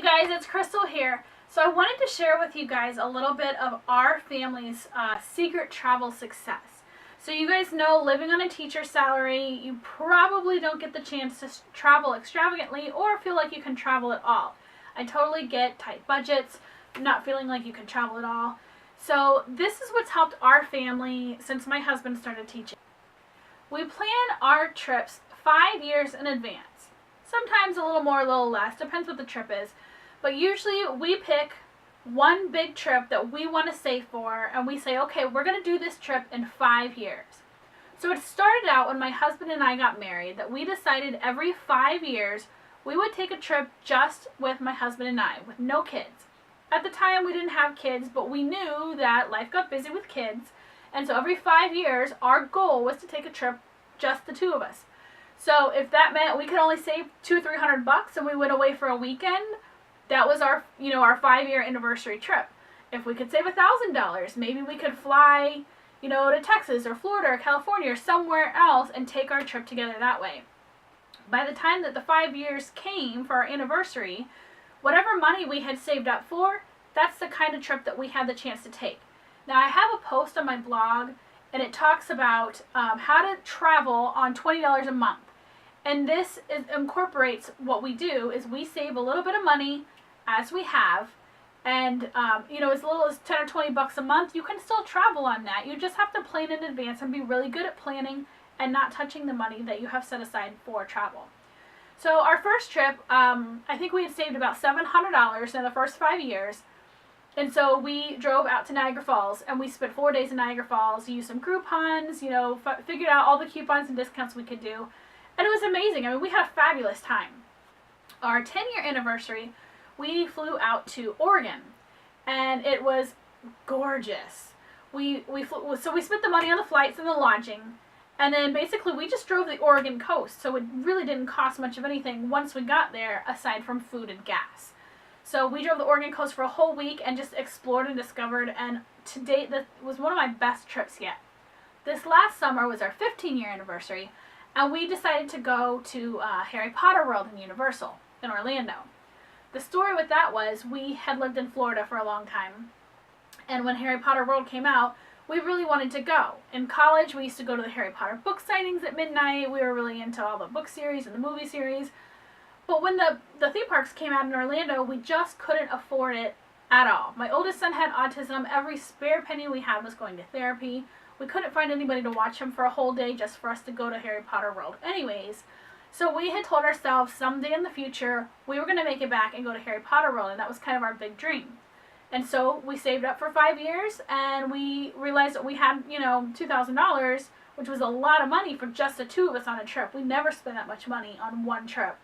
guys, it's Crystal here. So I wanted to share with you guys a little bit of our family's secret travel success. So you guys know, living on a teacher salary, you probably don't get the chance to travel extravagantly or feel like you can travel at all. I totally get tight budgets, not feeling like you can travel at all. So this is what's helped our family since my husband started teaching. We plan our trips 5 years in advance. Sometimes a little more, a little less, depends what the trip is. But usually we pick one big trip that we want to save for, and we say, okay, we're going to do this trip in 5 years. So it started out when my husband and I got married that we decided every 5 years we would take a trip just with my husband and I, with no kids. At the time we didn't have kids, but we knew that life got busy with kids, and so every 5 years our goal was to take a trip just the two of us. So if that meant we could only save $200-300 and we went away for a weekend, that was our 5-year anniversary trip. If we could save $1,000, maybe we could fly, to Texas or Florida or California or somewhere else and take our trip together that way. By the time that the 5 years came for our anniversary, whatever money we had saved up for, that's the kind of trip that we had the chance to take. Now I have a post on my blog and it talks about how to travel on $20 a month. And this incorporates what we do is we save a little bit of money as we have, and as little as 10 or 20 bucks a month, you can still travel on that. You just have to plan in advance and be really good at planning and not touching the money that you have set aside for travel. So our first trip, I think we had saved about $700 in the first 5 years. And so we drove out to Niagara Falls, and we spent 4 days in Niagara Falls, used some Groupons, figured out all the coupons and discounts we could do. And it was amazing. I mean, we had a fabulous time. Our 10-year anniversary, we flew out to Oregon, and it was gorgeous. So we spent the money on the flights and the lodging, and then basically we just drove the Oregon coast, so it really didn't cost much of anything once we got there, aside from food and gas. So we drove the Oregon coast for a whole week and just explored and discovered, and to date, that was one of my best trips yet. This last summer was our 15-year anniversary, and we decided to go to Harry Potter World in Universal in Orlando. The story with that was we had lived in Florida for a long time, and when Harry Potter World came out, we really wanted to go. In college, we used to go to the Harry Potter book signings at midnight. We were really into all the book series and the movie series. But when the theme parks came out in Orlando, we just couldn't afford it at all. My oldest son had autism. Every spare penny we had was going to therapy. We couldn't find anybody to watch him for a whole day just for us to go to Harry Potter World anyways. So we had told ourselves someday in the future we were going to make it back and go to Harry Potter World, and that was kind of our big dream. And so we saved up for 5 years, and we realized that we had, $2,000, which was a lot of money for just the two of us on a trip. We never spent that much money on one trip.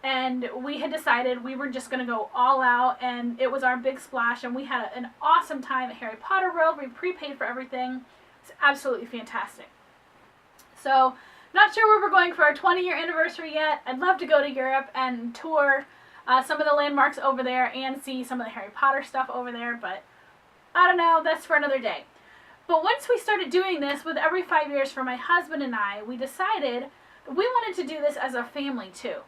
And we had decided we were just going to go all out, and it was our big splash, and we had an awesome time at Harry Potter World. We prepaid for everything. It's absolutely fantastic. So, not sure where we're going for our 20-year anniversary yet. I'd love to go to Europe and tour some of the landmarks over there and see some of the Harry Potter stuff over there, but I don't know, that's for another day. But once we started doing this with every 5 years for my husband and I, we decided we wanted to do this as a family too.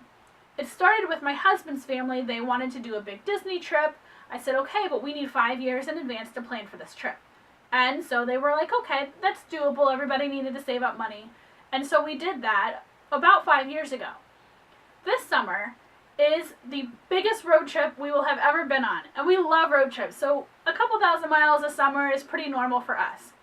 It started with my husband's family. They wanted to do a big Disney trip. I said, okay, but we need 5 years in advance to plan for this trip. And so they were like, okay, that's doable. Everybody needed to save up money. And so we did that about 5 years ago. This summer is the biggest road trip we will have ever been on. And we love road trips. So a couple thousand miles a summer is pretty normal for us.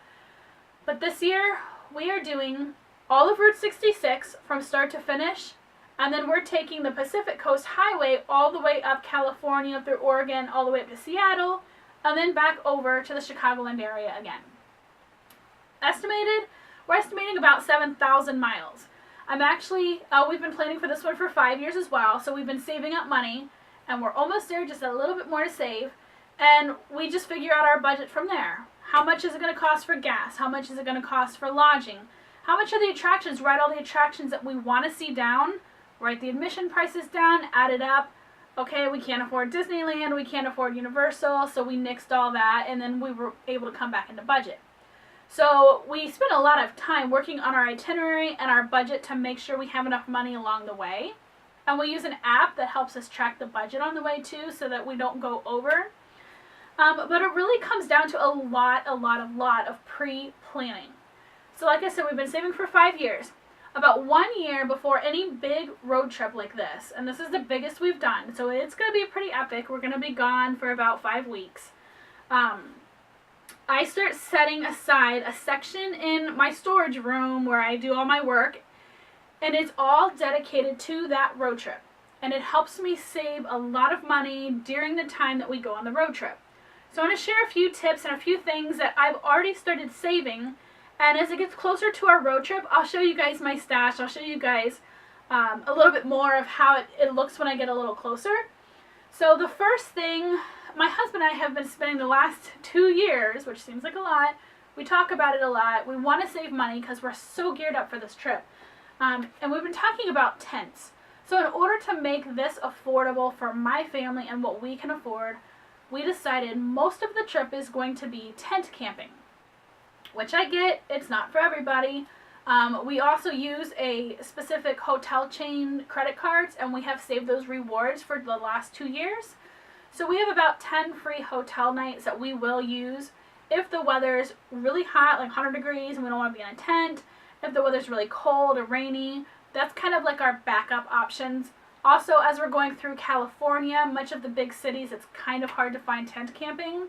But this year, we are doing all of Route 66 from start to finish. And then we're taking the Pacific Coast Highway all the way up California, through Oregon, all the way up to Seattle, and then back over to the Chicagoland area again. We're estimating about 7,000 miles. We've been planning for this one for 5 years as well, so we've been saving up money, and we're almost there, just a little bit more to save, and we just figure out our budget from there. How much is it going to cost for gas? How much is it going to cost for lodging? How much are the attractions? Write all the attractions that we want to see down, write the admission prices down, add it up. Okay, we can't afford Disneyland, we can't afford Universal, so we nixed all that, and then we were able to come back into budget. So we spent a lot of time working on our itinerary and our budget to make sure we have enough money along the way. And we use an app that helps us track the budget on the way too, so that we don't go over. But it really comes down to a lot of pre-planning. So like I said, we've been saving for 5 years. About 1 year before any big road trip like this, and this is the biggest we've done, so it's going to be pretty epic. We're going to be gone for about 5 weeks. I start setting aside a section in my storage room where I do all my work, and it's all dedicated to that road trip. And it helps me save a lot of money during the time that we go on the road trip. So I want to share a few tips and a few things that I've already started saving, and as it gets closer to our road trip, I'll show you guys my stash. I'll show you guys a little bit more of how it looks when I get a little closer. So the first thing, my husband and I have been spending the last 2 years, which seems like a lot. We talk about it a lot. We want to save money because we're so geared up for this trip. And we've been talking about tents. So in order to make this affordable for my family and what we can afford, we decided most of the trip is going to be tent camping, which I get, it's not for everybody. We also use a specific hotel chain credit cards, and we have saved those rewards for the last 2 years. So we have about 10 free hotel nights that we will use if the weather's really hot, like 100 degrees, and we don't want to be in a tent. If the weather's really cold or rainy, that's kind of like our backup options. Also, as we're going through California, much of the big cities, it's kind of hard to find tent camping.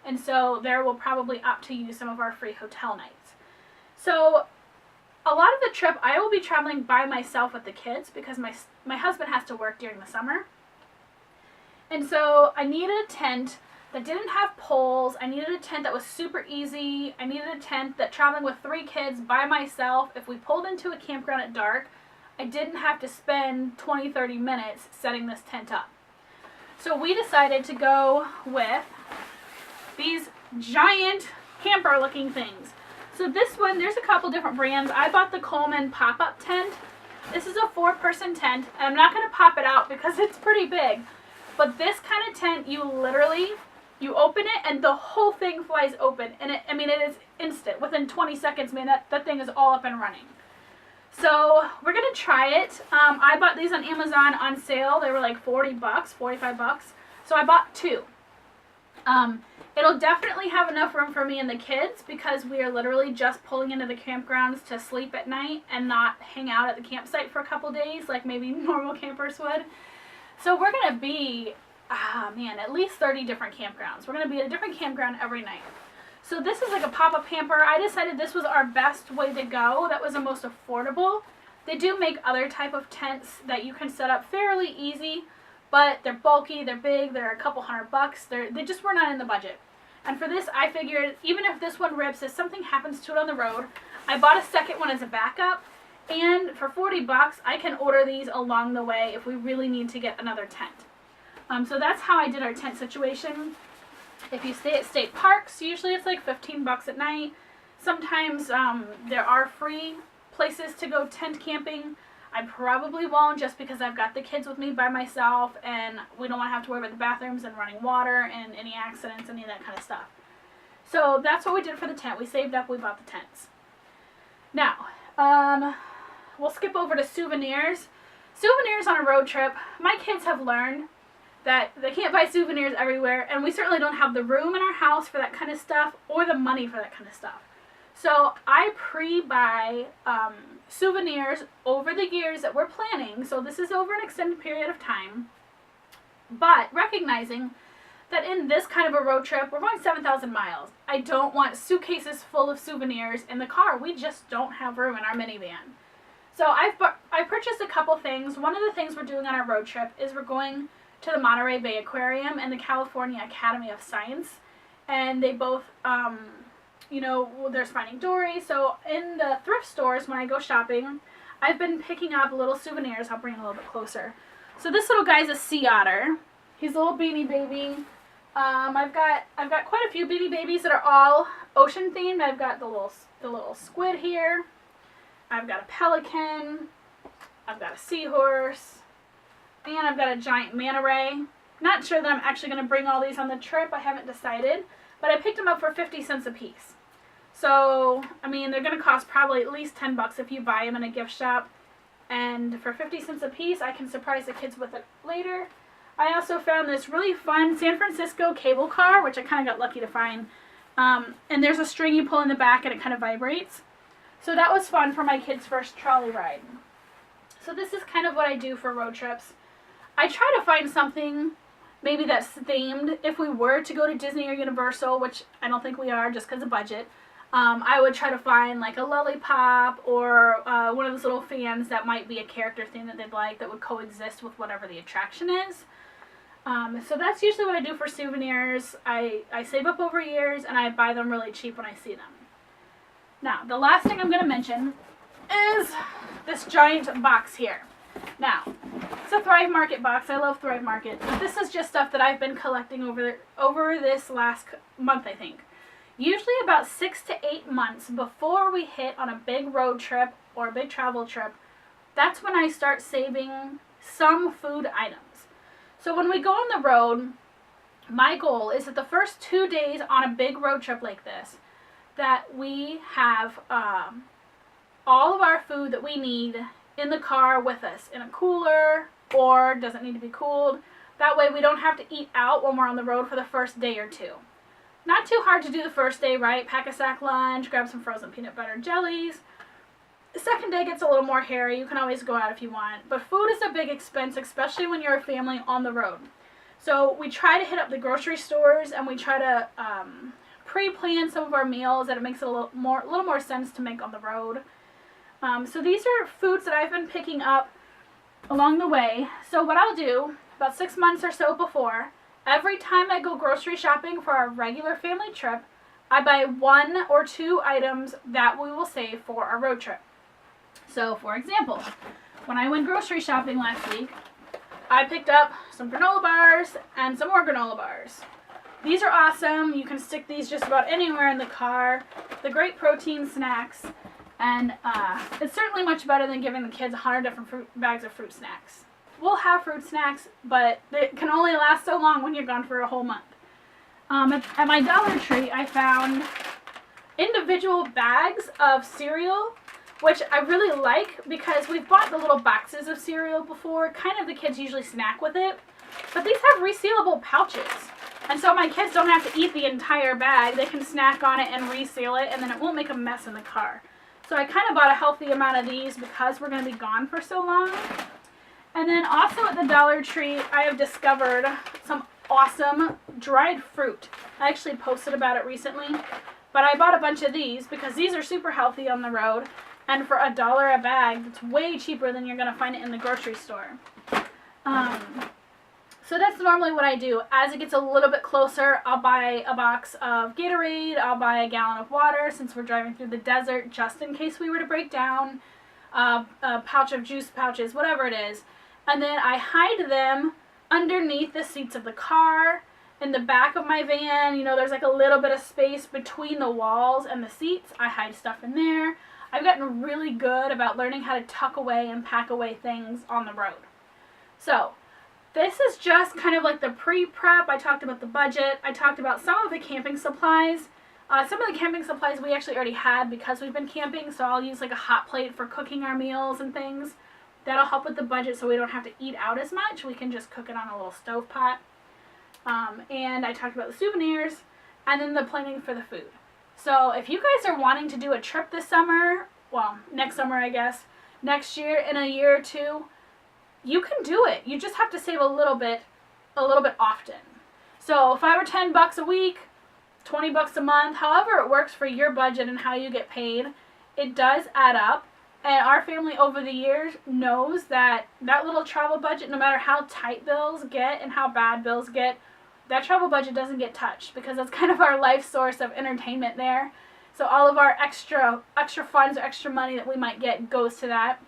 And so there we'll probably opt to use some of our free hotel nights. So a lot of the trip, I will be traveling by myself with the kids because my husband has to work during the summer. And so I needed a tent that didn't have poles. I needed a tent that was super easy. I needed a tent that traveling with 3 kids by myself, if we pulled into a campground at dark, I didn't have to spend 20-30 minutes setting this tent up. So we decided to go with these giant camper looking things. So this one, there's a couple different brands. I bought the Coleman pop-up tent. This is a 4-person tent, and I'm not going to pop it out because it's pretty big. But this kind of tent, you open it and the whole thing flies open. And it is instant. Within 20 seconds, man, that thing is all up and running. So we're going to try it. I bought these on Amazon on sale. They were like $40, $45. So I bought 2. It'll definitely have enough room for me and the kids because we are literally just pulling into the campgrounds to sleep at night and not hang out at the campsite for a couple days like maybe normal campers would. So we're going to be, at least 30 different campgrounds. We're going to be at a different campground every night. So this is like a pop-up camper. I decided this was our best way to go. That was the most affordable. They do make other type of tents that you can set up fairly easy, but they're bulky, they're big, they're a couple $100. They just were not in the budget. And for this, I figured even if this one rips, if something happens to it on the road, I bought a second one as a backup. And for $40, I can order these along the way if we really need to get another tent. So that's how I did our tent situation. If you stay at state parks, usually it's like $15 at night. Sometimes there are free places to go tent camping. I probably won't just because I've got the kids with me by myself and we don't want to have to worry about the bathrooms and running water and any accidents, any of that kind of stuff. So that's what we did for the tent. We saved up, we bought the tents. Now, we'll skip over to souvenirs. Souvenirs on a road trip, my kids have learned that they can't buy souvenirs everywhere, and we certainly don't have the room in our house for that kind of stuff or the money for that kind of stuff. So I pre-buy souvenirs over the years that we're planning, so this is over an extended period of time, but recognizing that in this kind of a road trip, we're going 7,000 miles. I don't want suitcases full of souvenirs in the car. We just don't have room in our minivan. So I purchased a couple things. One of the things we're doing on our road trip is we're going to the Monterey Bay Aquarium and the California Academy of Science. And they both, there's Finding Dory. So in the thrift stores, when I go shopping, I've been picking up little souvenirs. I'll bring it a little bit closer. So this little guy's a sea otter. He's a little Beanie Baby. I've got quite a few Beanie Babies that are all ocean themed. I've got the little squid here. I've got a pelican. I've got a seahorse. And I've got a giant manta ray. Not sure that I'm actually going to bring all these on the trip. I haven't decided. But I picked them up for 50 cents a piece. So, they're going to cost probably at least $10 if you buy them in a gift shop. and for 50 cents a piece, I can surprise the kids with it later. I also found this really fun San Francisco cable car, which I kind of got lucky to find. And there's a string you pull in the back and it kind of vibrates. So that was fun for my kids' first trolley ride. So this is kind of what I do for road trips. I try to find something maybe that's themed. If we were to go to Disney or Universal, which I don't think we are just because of budget, I would try to find like a lollipop or one of those little fans that might be a character theme that they'd like that would coexist with whatever the attraction is. So that's usually what I do for souvenirs. I save up over years and I buy them really cheap when I see them. Now, the last thing I'm going to mention is this giant box here. Now, it's a Thrive Market box. I love Thrive Market. But this is just stuff that I've been collecting over this last month, I think. Usually about 6 to 8 months before we hit on a big road trip or a big travel trip, that's when I start saving some food items. So when we go on the road, my goal is that the first 2 days on a big road trip like this, that we have all of our food that we need in the car with us in a cooler or doesn't need to be cooled. That way we don't have to eat out when we're on the road for the first day or two. Not too hard to do the first day, right? Pack a sack lunch, grab some frozen peanut butter jellies. The second day gets a little more hairy. You can always go out if you want. But food is a big expense, especially when you're a family on the road. So we try to hit up the grocery stores and we try to pre-plan some of our meals that it makes it a little more sense to make on the road. So these are foods that I've been picking up along the way. So what I'll do, about 6 months or so before, every time I go grocery shopping for our regular family trip, I buy 1 or 2 items that we will save for our road trip. So, for example, when I went grocery shopping last week, I picked up some granola bars and some more granola bars. These are awesome. You can stick these just about anywhere in the car. They're great protein snacks, and it's certainly much better than giving the kids 100 different bags of fruit snacks. We'll have fruit snacks, but they can only last so long when you're gone for a whole month. At my Dollar Tree, I found individual bags of cereal, which I really like because we've bought the little boxes of cereal before. Kind of the kids usually snack with it. But these have resealable pouches. And so my kids don't have to eat the entire bag. They can snack on it and reseal it, and then it won't make a mess in the car. So I kind of bought a healthy amount of these because we're going to be gone for so long. And then also at the Dollar Tree, I have discovered some awesome dried fruit. I actually posted about it recently. But I bought a bunch of these because these are super healthy on the road. And for $1 a bag, it's way cheaper than you're going to find it in the grocery store. So that's normally what I do. As it gets a little bit closer, I'll buy a box of Gatorade, I'll buy a gallon of water since we're driving through the desert just in case we were to break down, a pouch of juice pouches, whatever it is. And then I hide them underneath the seats of the car, in the back of my van. You know, there's like a little bit of space between the walls and the seats. I hide stuff in there. I've gotten really good about learning how to tuck away and pack away things on the road. So, this is just kind of like the pre-prep. I talked about the budget. I talked about some of the camping supplies. Some of the camping supplies we actually already had because we've been camping, so I'll use like a hot plate for cooking our meals and things. That'll help with the budget so we don't have to eat out as much. We can just cook it on a little stove pot. And I talked about the souvenirs and then the planning for the food. So if you guys are wanting to do a trip this summer, well, next summer I guess, next year, in a year or two, you can do it. You just have to save a little bit often. So if I were $10 a week, $20 a month, however it works for your budget and how you get paid, it does add up. And our family over the years knows that that little travel budget, no matter how tight bills get and how bad bills get, that travel budget doesn't get touched because that's kind of our life source of entertainment there. So all of our extra funds or extra money that we might get goes to that.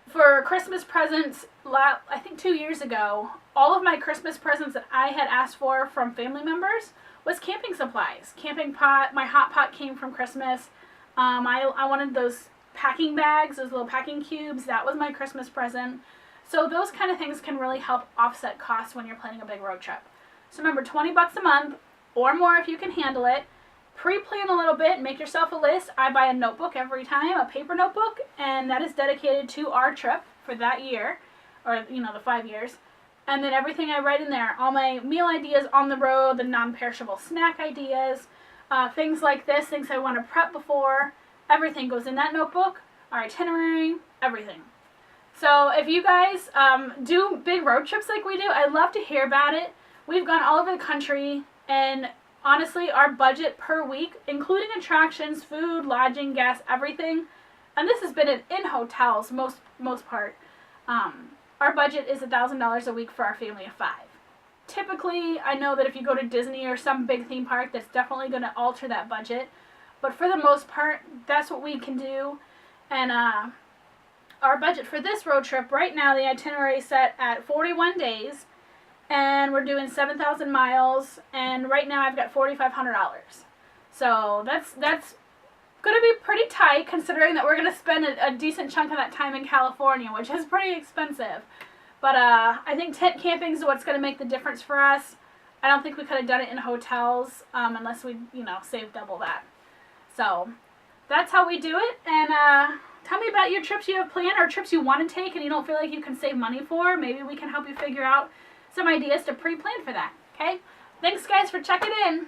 For Christmas presents, I think 2 years ago, all of my Christmas presents that I had asked for from family members was camping supplies. Camping pot, my hot pot came from Christmas. I wanted those packing bags, those little packing cubes. That was my Christmas present. So those kind of things can really help offset costs when you're planning a big road trip. So remember, $20 a month or more if you can handle it. pre-plan a little bit, make yourself a list. I buy a notebook every time, a paper notebook, and that is dedicated to our trip for that year, or the 5 years. And then everything I write in there, all my meal ideas on the road, the non-perishable snack ideas, things like this, things I want to prep before, everything goes in that notebook, our itinerary, everything. So if you guys do big road trips like we do, I'd love to hear about it. We've gone all over the country, and honestly, our budget per week, including attractions, food, lodging, gas, everything, and this has been in hotels most part, our budget is $1,000 a week for our family of 5. Typically, I know that if you go to Disney or some big theme park, that's definitely going to alter that budget. But for the most part, that's what we can do. And our budget for this road trip, right now the itinerary is set at 41 days. And we're doing 7,000 miles. And right now I've got $4,500. So that's going to be pretty tight, considering that we're going to spend a decent chunk of that time in California, which is pretty expensive. But I think tent camping is what's going to make the difference for us. I don't think we could have done it in hotels unless we, saved double that. So that's how we do it. And tell me about your trips you have planned, or trips you want to take and you don't feel like you can save money for. Maybe we can help you figure out some ideas to pre-plan for that. Okay? Thanks, guys, for checking in.